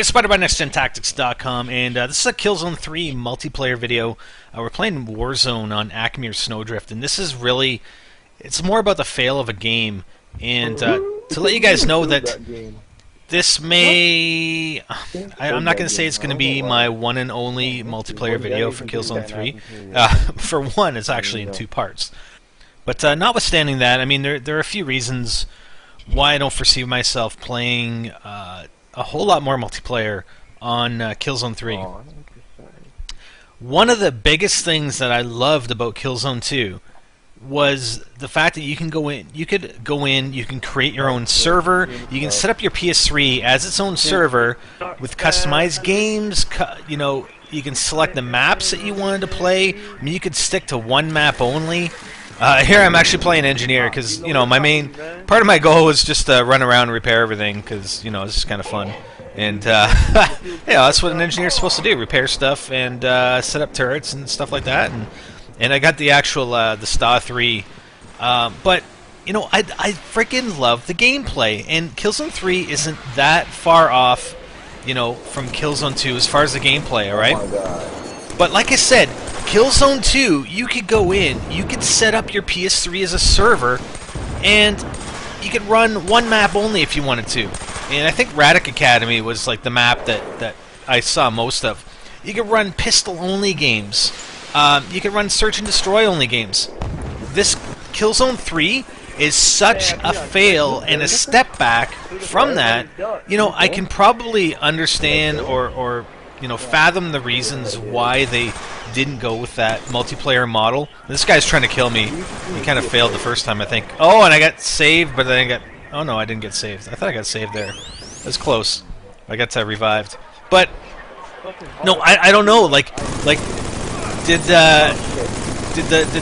it's Spider by NextGenTactics.com, and this is a Killzone 3 multiplayer video. We're playing Warzone on Acmere's Snowdrift, and this is really, it's more about the fail of a game. And to let you guys know that this may, I'm not going to say it's going to be my one and only multiplayer video for Killzone 3. For one, it's actually in two parts. But notwithstanding that, I mean, there are a few reasons why I don't foresee myself playing a whole lot more multiplayer on Killzone 3. One of the biggest things that I loved about Killzone 2 was the fact that you can go in, you can create your own server, you can set up your PS3 as its own server with customized games, you can select the maps that you wanted to play. I mean, you could stick to one map only. Here I'm actually playing engineer because, my main part of my goal is just to run around and repair everything because, it's just kind of fun. And, that's what an engineer's supposed to do, repair stuff and set up turrets and stuff like that. And I got the actual, the Star 3. But, I freaking love the gameplay. And Killzone 3 isn't that far off, from Killzone 2 as far as the gameplay, alright? But like I said, Killzone 2, you could go in, you could set up your PS3 as a server, and you could run one map only if you wanted to. And I think Radic Academy was like the map that I saw most of. You could run pistol-only games. You could run search and destroy only games. This Killzone 3 is such a fail and a step back from that. I can probably understand or fathom the reasons why they didn't go with that multiplayer model. This guy's trying to kill me. He kind of failed the first time, I think. Oh, and I got saved, but then I got... Oh, no, I didn't get saved. I thought I got saved there. That's close. I got revived. But, no, I don't know. Did the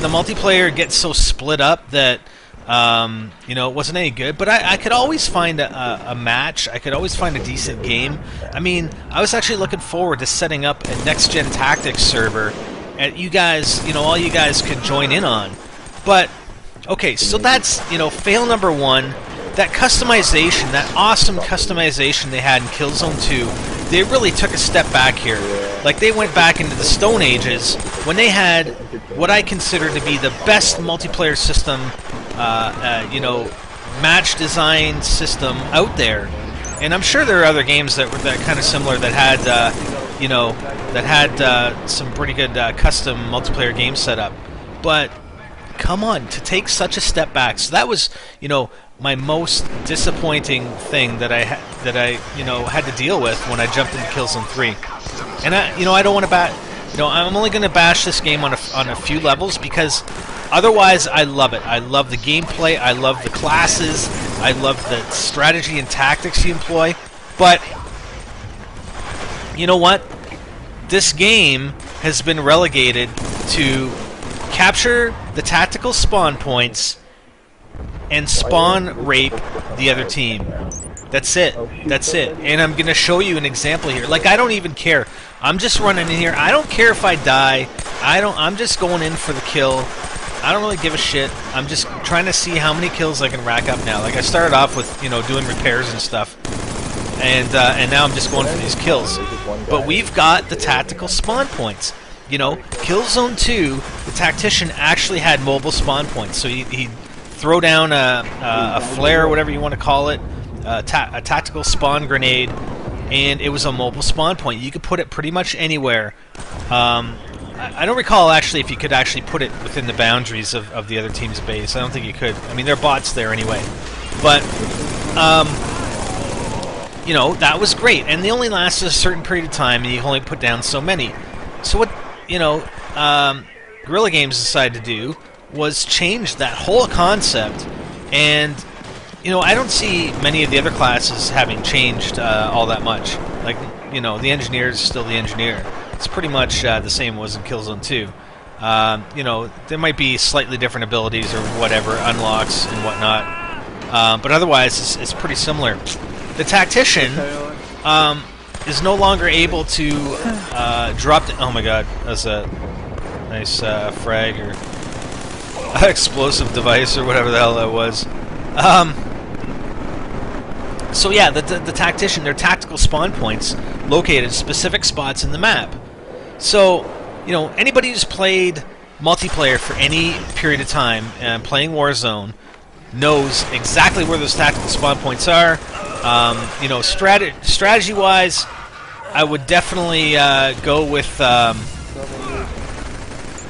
multiplayer get so split up that... it wasn't any good, but I could always find a match. I could always find a decent game. I mean, I was actually looking forward to setting up a Next Gen Tactics server, and you guys, all you guys could join in on. But okay, so that's fail number one. That customization, that awesome customization they had in Killzone 2, they really took a step back here. Like, they went back into the Stone Ages when they had what I consider to be the best multiplayer system, match design system out there. And I'm sure there are other games that were kind of similar that had, some pretty good custom multiplayer games set up. But come on, to take such a step back. So that was, my most disappointing thing that I had to deal with when I jumped into Killzone 3. And I don't want to I'm only going to bash this game on a few levels because otherwise I love it. I love the gameplay, I love the classes, I love the strategy and tactics you employ. But you know what? This game has been relegated to capture the tactical spawn points and spawn rape the other team. That's it. That's it. And I'm going to show you an example here. Like, I don't even care. I'm just running in here. I don't care if I die. I'm just going in for the kill. I don't really give a shit. I'm just trying to see how many kills I can rack up now. Like, I started off with, doing repairs and stuff. And now I'm just going for these kills. But we've got the tactical spawn points. Killzone 2, the tactician actually had mobile spawn points. So he'd throw down a flare, or whatever you want to call it, a tactical spawn grenade, and it was a mobile spawn point. You could put it pretty much anywhere. I don't recall actually if you could actually put it within the boundaries of the other team's base. I don't think you could. I mean, there are bots there anyway. But, that was great. And they only lasted a certain period of time, and you only put down so many. So what, Guerrilla Games decided to do was change that whole concept, and I don't see many of the other classes having changed all that much. Like, the engineer is still the engineer. It's pretty much the same as in Killzone 2. There might be slightly different abilities or whatever, unlocks and whatnot, but otherwise it's pretty similar. The tactician is no longer able to drop the... Oh my god, that's a nice frag or explosive device or whatever the hell that was. So yeah, the tactician, they're tactical spawn points located at specific spots in the map. So, you know, anybody who's played multiplayer for any period of time and playing Warzone knows exactly where those tactical spawn points are. You know, strategy-wise, I would definitely go with...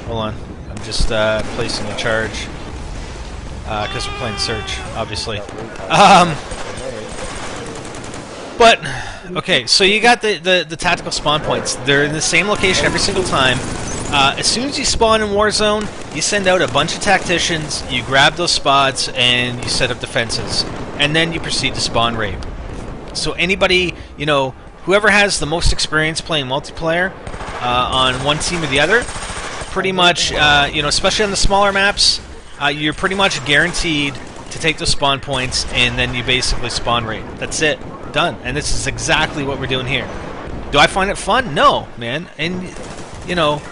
hold on, I'm just placing a charge because we're playing Search, obviously. But, okay, so you got the tactical spawn points. They're in the same location every single time. As soon as you spawn in Warzone, you send out a bunch of tacticians, you grab those spots, and you set up defenses. And then you proceed to spawn rape. So anybody, you know, whoever has the most experience playing multiplayer on one team or the other, pretty much, you know, especially on the smaller maps, you're pretty much guaranteed to take those spawn points, and then you basically spawn rape. That's it. Done. And this is exactly what we're doing here. Do I find it fun? No, man. And, you know,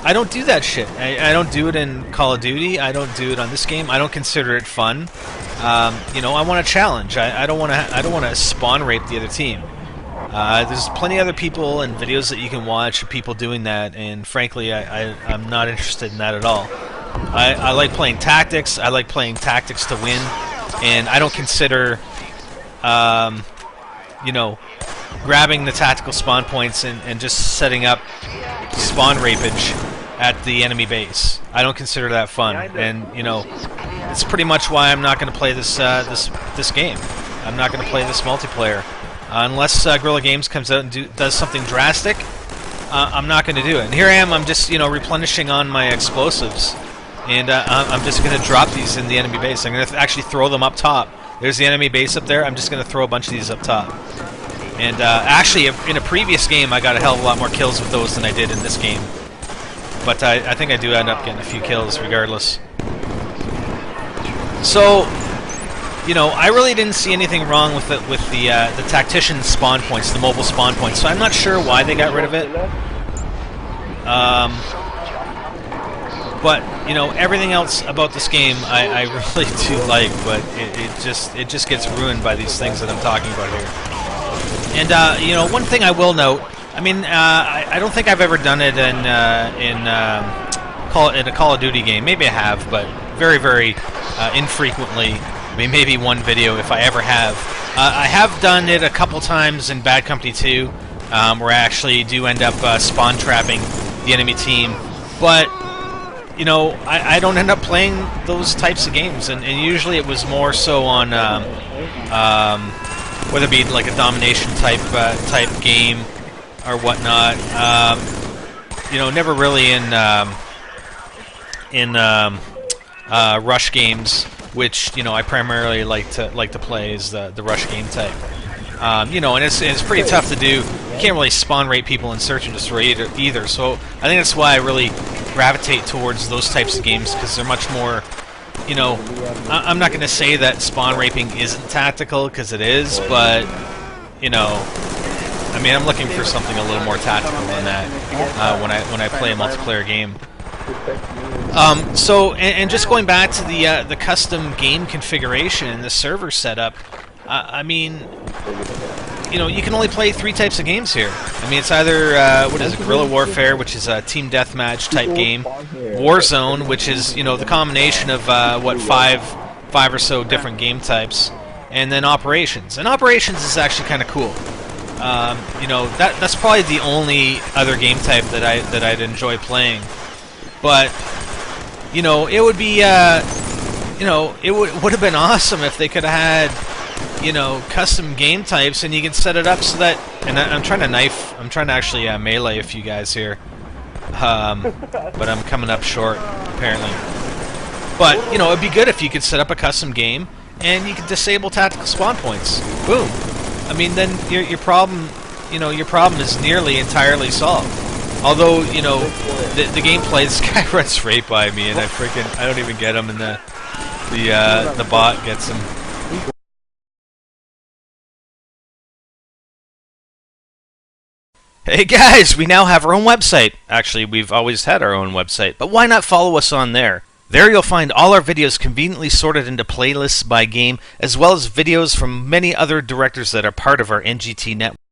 I don't do that shit. I don't do it in Call of Duty. I don't do it on this game. I don't consider it fun. You know, I want a challenge. I don't want to spawn rape the other team. There's plenty of other people and videos that you can watch of people doing that, and frankly, I'm not interested in that at all. I like playing tactics. I like playing tactics to win, and I don't consider, you know, grabbing the tactical spawn points and just setting up spawn rapage at the enemy base. I don't consider that fun, and you know, it's pretty much why I'm not going to play this this game. I'm not going to play this multiplayer unless Guerrilla Games comes out and does something drastic. I'm not going to do it. And here I am. I'm just, you know, replenishing on my explosives, and I'm just going to drop these in the enemy base. I'm going to actually throw them up top. There's the enemy base up there. I'm just going to throw a bunch of these up top. And actually, in a previous game, I got a hell of a lot more kills with those than I did in this game. But I think I do end up getting a few kills regardless. So, you know, I really didn't see anything wrong with the tactician spawn points, the mobile spawn points. So I'm not sure why they got rid of it. But you know, everything else about this game I really do like, but it just gets ruined by these things that I'm talking about here. And you know, one thing I will note, I mean, I don't think I've ever done it in a Call of Duty game. Maybe I have, but very, very infrequently. I mean, maybe one video if I ever have. I have done it a couple times in Bad Company 2, where I actually do end up spawn trapping the enemy team. But you know, I don't end up playing those types of games, and usually it was more so on whether it be like a domination type game or whatnot. You know, never really in rush games, which, you know, I primarily like to play as the rush game type. You know, and it's pretty tough to do. You can't really spawn rape people in Search and Destroy either. So I think that's why I really gravitate towards those types of games, because they're much more, you know, I'm not going to say that spawn raping isn't tactical, because it is, but, you know, I mean, I'm looking for something a little more tactical than that when I play a multiplayer game. So, and just going back to the custom game configuration and the server setup, I mean, you know, you can only play 3 types of games here. I mean, it's either, what is it, Guerrilla Warfare, which is a team deathmatch type game, Warzone, which is, you know, the combination of, what, five or so different game types, and then Operations. And Operations is actually kind of cool. You know, that's probably the only other game type that I'd enjoy playing. But, you know, it would be, you know, it would have been awesome if they could have had, you know, custom game types, and you can set it up so that, and I'm trying to actually melee a few guys here, but I'm coming up short, apparently. But, you know, it'd be good if you could set up a custom game, and you could disable tactical spawn points. Boom. I mean, then your problem, you know, your problem is nearly entirely solved. Although, you know, the gameplay, this guy runs right by me, and I don't even get him, and the bot gets him. Hey guys, we now have our own website. Actually, we've always had our own website, but why not follow us on there? There you'll find all our videos conveniently sorted into playlists by game, as well as videos from many other directors that are part of our NGT network.